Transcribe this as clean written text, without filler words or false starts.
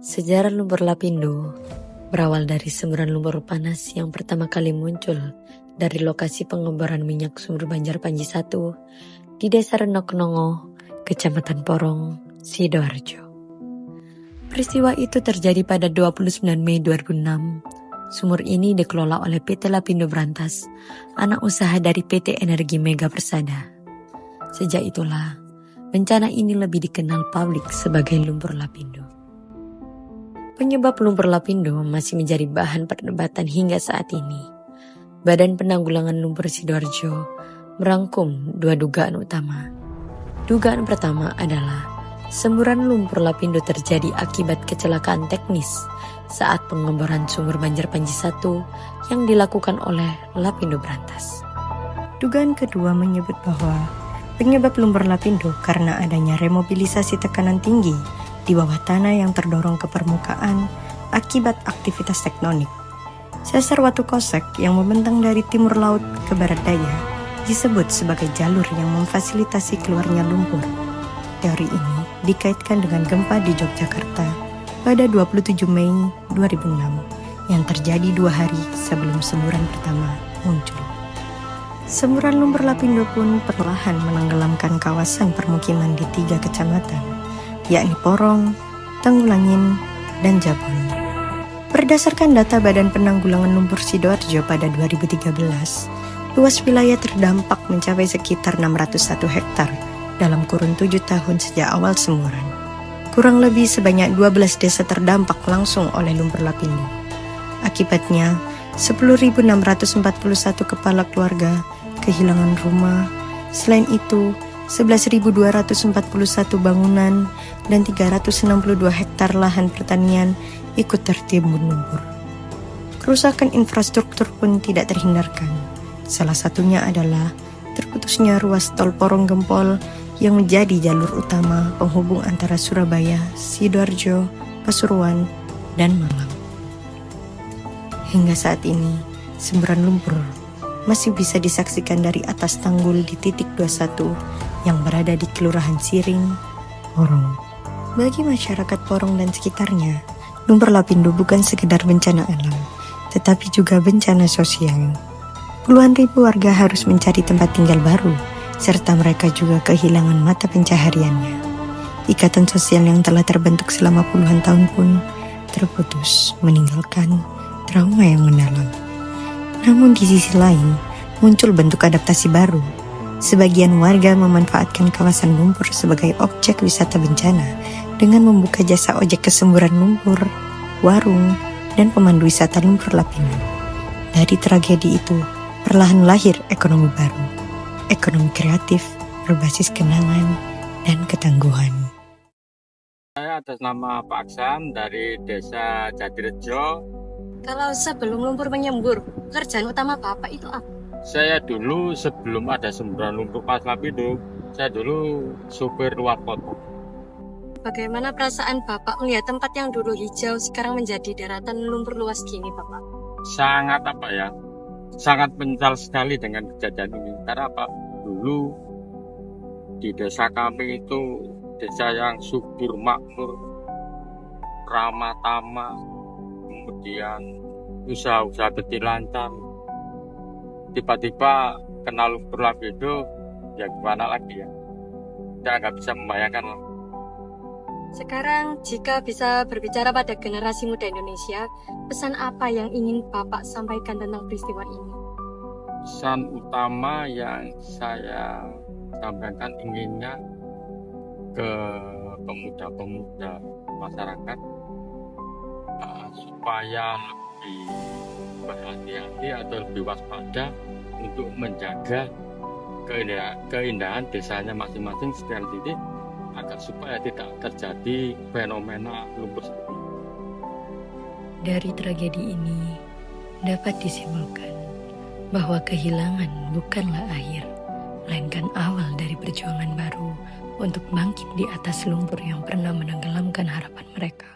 Sejarah lumpur lapindo berawal dari semburan lumpur panas yang pertama kali muncul dari lokasi pengeboran minyak sumber Banjar Panji 1 di Desa Renoknongo, Kecamatan Porong, Sidoarjo. Peristiwa itu terjadi pada 29 Mei 2006. Sumur ini dikelola oleh PT Lapindo Brantas, anak usaha dari PT Energi Mega Persada. Sejak itulah, bencana ini lebih dikenal publik sebagai lumpur lapindo. Penyebab lumpur lapindo masih menjadi bahan perdebatan hingga saat ini. Badan Penanggulangan Lumpur Sidoarjo merangkum dua dugaan utama. Dugaan pertama adalah semburan lumpur lapindo terjadi akibat kecelakaan teknis saat pengeboran sumur Banjar Panji 1 yang dilakukan oleh Lapindo Brantas. Dugaan kedua menyebut bahwa penyebab lumpur lapindo karena adanya remobilisasi tekanan tinggi di bawah tanah yang terdorong ke permukaan akibat aktivitas tektonik. Sesar Watu Kosek yang membentang dari timur laut ke barat daya disebut sebagai jalur yang memfasilitasi keluarnya lumpur. Teori ini dikaitkan dengan gempa di Yogyakarta pada 27 Mei 2006 yang terjadi 2 hari sebelum semburan pertama muncul. Semburan lumpur lapindo pun perlahan menenggelamkan kawasan permukiman di 3 kecamatan, yakni Porong, Tenggulangin, dan Jabon. Berdasarkan data Badan Penanggulangan Lumpur Sidoarjo pada 2013, luas wilayah terdampak mencapai sekitar 601 hektar dalam kurun 7 tahun sejak awal semburan. Kurang lebih sebanyak 12 desa terdampak langsung oleh lumpur lapindo. Akibatnya, 10.641 kepala keluarga kehilangan rumah. Selain itu, 11.241 bangunan dan 362 hektar lahan pertanian ikut tertimbun lumpur. Kerusakan infrastruktur pun tidak terhindarkan. Salah satunya adalah terputusnya ruas tol Porong Gempol yang menjadi jalur utama penghubung antara Surabaya, Sidoarjo, Pasuruan, dan Malang. Hingga saat ini, semburan lumpur masih bisa disaksikan dari atas tanggul di titik 21 yang berada di Kelurahan Siring, Porong. Bagi masyarakat Porong dan sekitarnya, lumpur lapindo bukan sekedar bencana alam, tetapi juga bencana sosial. Puluhan ribu warga harus mencari tempat tinggal baru, serta mereka juga kehilangan mata pencahariannya. Ikatan sosial yang telah terbentuk selama puluhan tahun pun terputus, meninggalkan trauma yang mendalam. Namun di sisi lain, muncul bentuk adaptasi baru. Sebagian warga memanfaatkan kawasan lumpur sebagai objek wisata bencana dengan membuka jasa ojek kesemburan lumpur, warung, dan pemandu wisata lumpur lapindo. Dari tragedi itu, perlahan lahir ekonomi baru, ekonomi kreatif berbasis kenangan dan ketangguhan. Saya atas nama Pak Aksan dari Desa Jatirejo. Kalau sebelum lumpur menyembur, pekerjaan utama Bapak itu apa? Saya dulu sebelum ada semburan lumpur pas lapindo, saya dulu supir luar kota. Bagaimana perasaan Bapak melihat tempat yang dulu hijau sekarang menjadi daratan lumpur luas gini, Bapak? Sangat menyesal sekali dengan kejadian ini. Karena apa? Dulu di desa kami itu desa yang subur, makmur, ramah tamah, kemudian usaha-usaha kecil lancar. Tiba-tiba kena lumpur lapindo, ya gimana lagi ya? Saya nggak bisa membayangkan. Sekarang jika bisa berbicara pada generasi muda Indonesia, pesan apa yang ingin Bapak sampaikan tentang peristiwa ini? Pesan utama yang saya sampaikan inginnya ke pemuda-pemuda masyarakat supaya lebih berhati-hati atau lebih waspada untuk menjaga keindahan desanya masing-masing secara titik agar supaya tidak terjadi fenomena lumpur seperti ini. Dari tragedi ini dapat disimpulkan bahwa kehilangan bukanlah akhir, melainkan awal dari perjuangan baru untuk bangkit di atas lumpur yang pernah menenggelamkan harapan mereka.